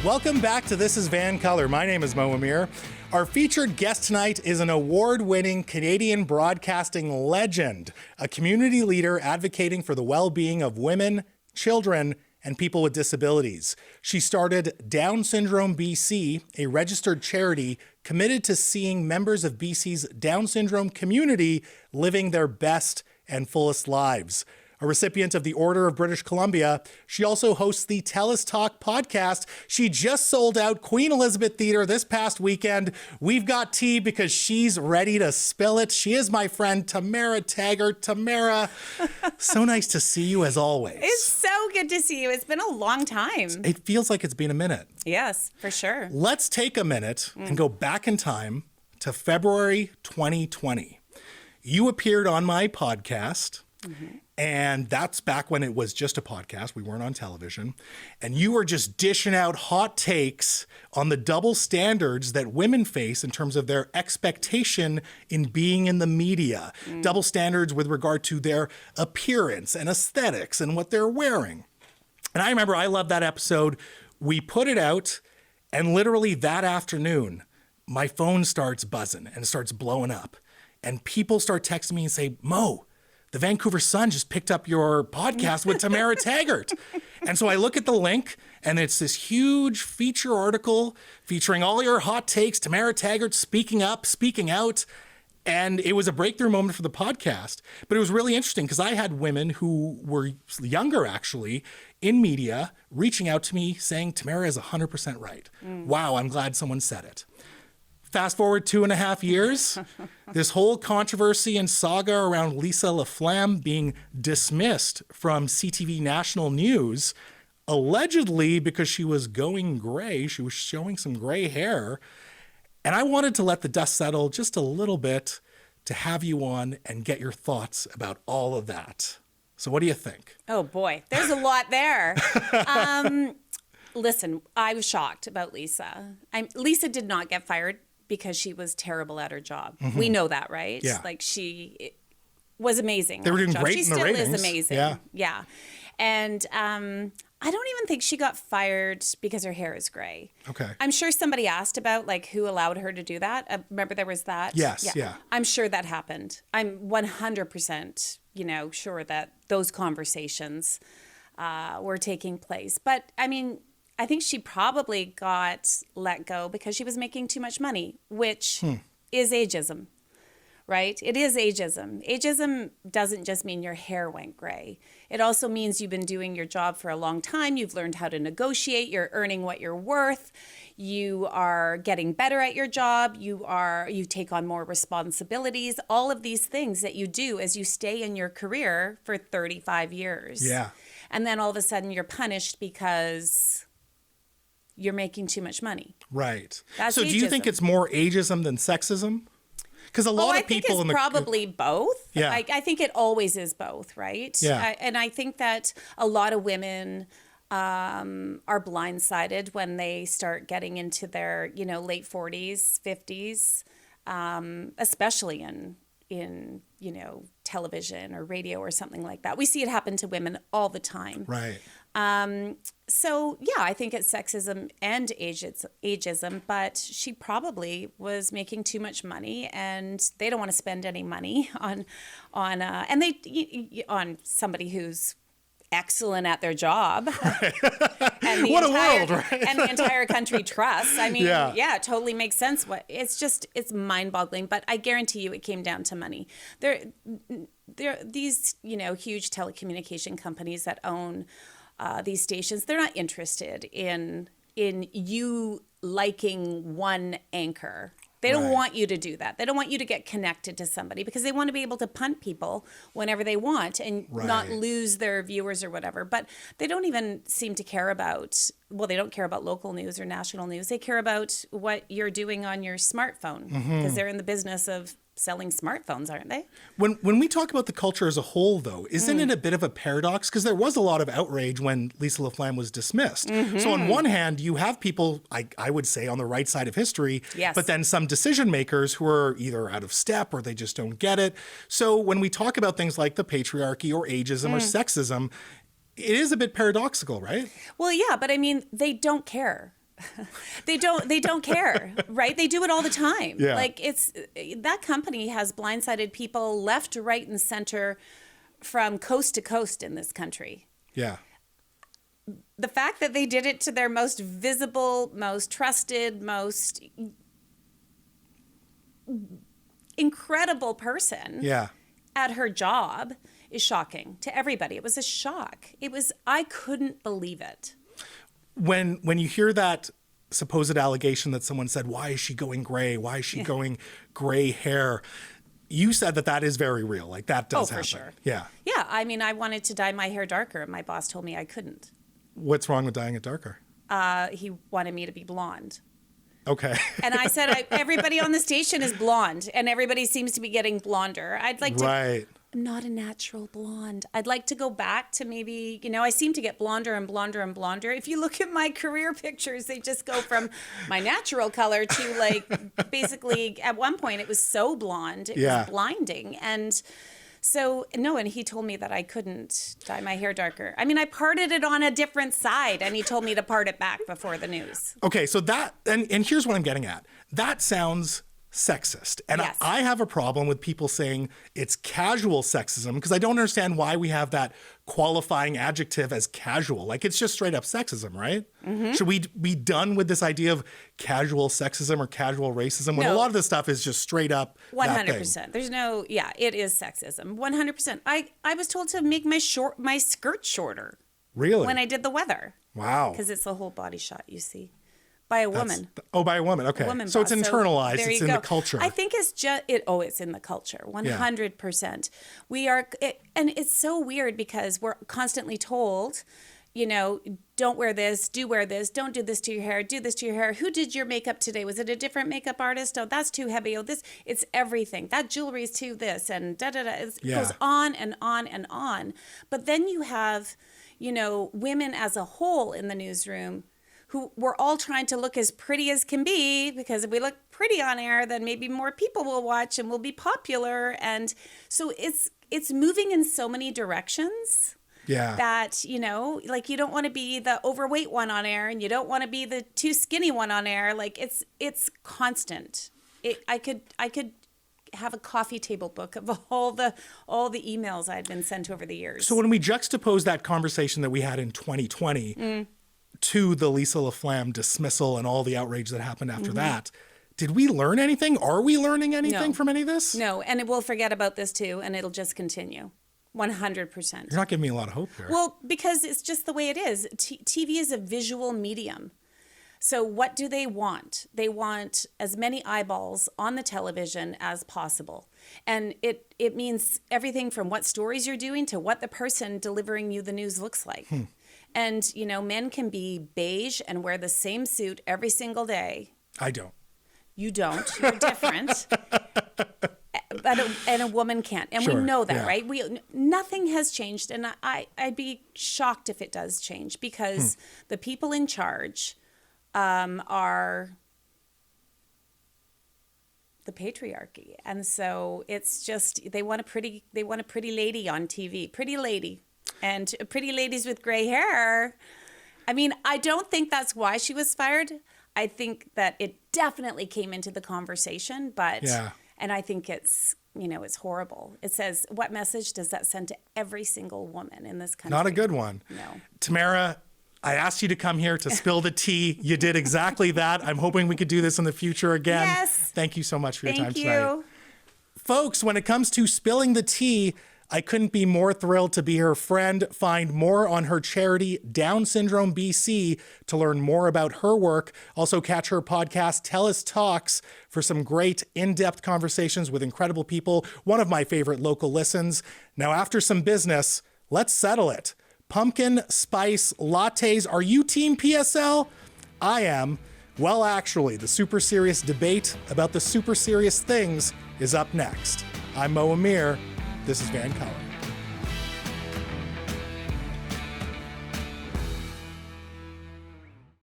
Welcome back to This is VANCOLOUR. My name is Mo Amir. Our featured guest tonight is an award-winning Canadian broadcasting legend, a community leader advocating for the well-being of women, children, and people with disabilities. She started Down Syndrome BC, a registered charity committed to seeing members of BC's Down syndrome community living their best and fullest lives. A recipient of the Order of British Columbia, she also hosts the Tell Us Talk podcast. She just sold out Queen Elizabeth Theatre this past weekend. We've got tea because she's ready to spill it. She is my friend, Tamara Taggart. Tamara, so nice to see you as always. It's so good to see you. It's been a long time. It feels like it's been a minute. Yes, for sure. Let's take a minute and go back in time to February 2020. You appeared on my podcast. And that's back when it was just a podcast. We weren't on television. And you were just dishing out hot takes on the double standards that women face in terms of their expectation in being in the media. Double standards with regard to their appearance and aesthetics and what they're wearing. And I remember I loved that episode. We put it out, and literally that afternoon, my phone starts buzzing and it starts blowing up. And people start texting me and say, Mo, the Vancouver Sun just picked up your podcast with Tamara Taggart. And so I look at the link, and it's this huge feature article featuring all your hot takes, Tamara Taggart speaking up, speaking out. And it was a breakthrough moment for the podcast. But it was really interesting because I had women who were younger, actually, in media, reaching out to me saying, Tamara is 100% right. Wow, I'm glad someone said it. Fast forward 2.5 years, this whole controversy and saga around Lisa LaFlamme being dismissed from CTV National News, allegedly because she was going gray. She was showing some gray hair. And I wanted to let the dust settle just a little bit to have you on and get your thoughts about all of that. So what do you think? Oh, boy. There's a lot there. Listen, I was shocked about Lisa. Lisa did not get fired because she was terrible at her job. We know that, right? Yeah. Like she was amazing. They were doing great she in the still ratings. is amazing. Yeah. And I don't even think she got fired because her hair is gray. Okay. I'm sure somebody asked about like who allowed her to do that. Remember there was that? Yes, yeah. I'm sure that happened. I'm 100%, sure that those conversations were taking place. But I mean, I think she probably got let go because she was making too much money, which is ageism, right? It is ageism. Ageism doesn't just mean your hair went gray. It also means you've been doing your job for a long time. You've learned how to negotiate. You're earning what you're worth. You are getting better at your job. You take on more responsibilities. All of these things that you do as you stay in your career for 35 years. Yeah. And then all of a sudden you're punished because you're making too much money. Right. That's so do you think ageism. it's more ageism than sexism? Because a lot of people I think it's probably both. Yeah. I think it always is both, right? Yeah. And I think that a lot of women are blindsided when they start getting into their, late 40s, 50s, especially in television or radio or something like that. We see it happen to women all the time. Right. So, yeah, I think it's sexism and ageism, but she probably was making too much money, and they don't want to spend any money on somebody who's excellent at their job. And What a world, right? And the entire country trusts. I mean, Yeah. it totally makes sense. It's mind-boggling, but I guarantee you it came down to money. There these, huge telecommunication companies that own these stations, they're not interested in you liking one anchor. They don't want you to do that. They don't want you to get connected to somebody because they want to be able to punt people whenever they want and not lose their viewers or whatever. But they don't even seem to care about, they don't care about local news or national news. They care about what you're doing on your smartphone because they're in the business of selling smartphones, aren't they? When we talk about the culture as a whole, though, isn't it a bit of a paradox? Because there was a lot of outrage when Lisa LaFlamme was dismissed. So on one hand, you have people, I would say, on the right side of history, but then some decision makers who are either out of step or they just don't get it. So when we talk about things like the patriarchy or ageism or sexism, it is a bit paradoxical, right? Well, yeah, but I mean, they don't care They don't care, right? They do it all the time. Yeah. Like that company has blindsided people left, right, and center from coast to coast in this country. Yeah. The fact that they did it to their most visible, most trusted, most incredible person at her job is shocking to everybody. It was a shock. I couldn't believe it. When you hear that supposed allegation that someone said, why is she going gray? Why is she going gray hair? You said that is very real. Like that does happen. For sure. Yeah. Yeah. I mean, I wanted to dye my hair darker, and my boss told me I couldn't. What's wrong with dyeing it darker? He wanted me to be blonde. Okay. And I said, everybody on the station is blonde, and everybody seems to be getting blonder. I'd like to. Right. I'm not a natural blonde. I'd like to go back to maybe, I seem to get blonder and blonder and blonder. If you look at my career pictures, they just go from my natural color to like basically at one point it was so blonde, it was blinding. And so, no, and he told me that I couldn't dye my hair darker. I mean, I parted it on a different side, and he told me to part it back before the news. Okay, so that, and here's what I'm getting at. That sounds sexist. And Yes. I have a problem with people saying it's casual sexism because I don't understand why we have that qualifying adjective as casual. Like it's just straight up sexism, right? Mm-hmm. Should we be done with this idea of casual sexism or casual racism when a lot of this stuff is just straight up 100%. There's no, it is sexism. 100%. I was told to make my skirt shorter. Really? When I did the weather. Wow. Because it's a whole body shot, you see. By a woman. By a woman. Okay. So it's internalized. So it's in the culture. I think it's just it's in the culture. 100%. We are, and it's so weird because we're constantly told, don't wear this, wear this, don't do this to your hair, do this to your hair. Who did your makeup today? Was it a different makeup artist? Oh, that's too heavy. Oh, it's everything. That jewelry is too this and da-da-da. It goes on and on and on. But then you have, women as a whole in the newsroom who we're all trying to look as pretty as can be, because if we look pretty on air, then maybe more people will watch and we'll be popular. And so it's moving in so many directions that, like you don't want to be the overweight one on air and you don't want to be the too skinny one on air. Like it's constant. I could have a coffee table book of all the emails I'd been sent over the years. So when we juxtapose that conversation that we had in 2020 to the Lisa LaFlamme dismissal and all the outrage that happened after that, did we learn anything? Are we learning anything from any of this? No, and we'll forget about this too, and it'll just continue. 100%. You're not giving me a lot of hope here. Well, because it's just the way it is. TV is a visual medium. So what do they want? They want as many eyeballs on the television as possible. And it means everything from what stories you're doing to what the person delivering you the news looks like. And, men can be beige and wear the same suit every single day. I don't. You don't. You're different. And a woman can't. And we know that, right? Nothing has changed. And I'd be shocked if it does change because the people in charge are the patriarchy. And so it's just they want a pretty lady on TV. Pretty lady. And pretty ladies with gray hair. I mean, I don't think that's why she was fired. I think that it definitely came into the conversation, but and I think it's it's horrible. It says, what message does that send to every single woman in this country? Not a good one. No. Tamara, I asked you to come here to spill the tea. You did exactly that. I'm hoping we could do this in the future again. Yes. Thank you so much for your time tonight. Thank you. Folks, when it comes to spilling the tea, I couldn't be more thrilled to be her friend. Find more on her charity, Down Syndrome BC, to learn more about her work. Also catch her podcast, Tell Us Talks, for some great in-depth conversations with incredible people. One of my favorite local listens. Now, after some business, let's settle it. Pumpkin spice lattes. Are you team PSL? I am. Well, actually, the super serious debate about the super serious things is up next. I'm Mo Amir. This is VANCOLOUR.